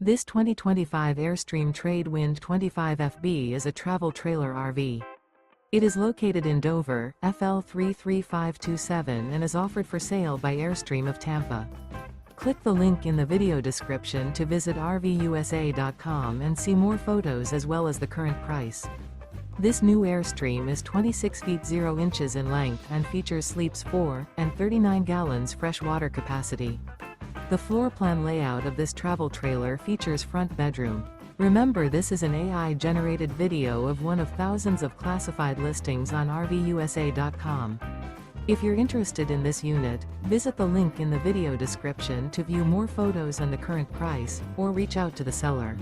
This 2025 Airstream Trade Wind 25FB is a travel trailer RV. It is located in Dover, FL 33527 and is offered for sale by Airstream of Tampa. Click the link in the video description to visit RVUSA.com and see more photos as well as the current price. This new Airstream is 26 feet 0 inches in length and features sleeps 4 and 39 gallons fresh water capacity. The floor plan layout of this travel trailer features front bedroom. Remember, this is an AI-generated video of one of thousands of classified listings on RVUSA.com. If you're interested in this unit, visit the link in the video description to view more photos and the current price, or reach out to the seller.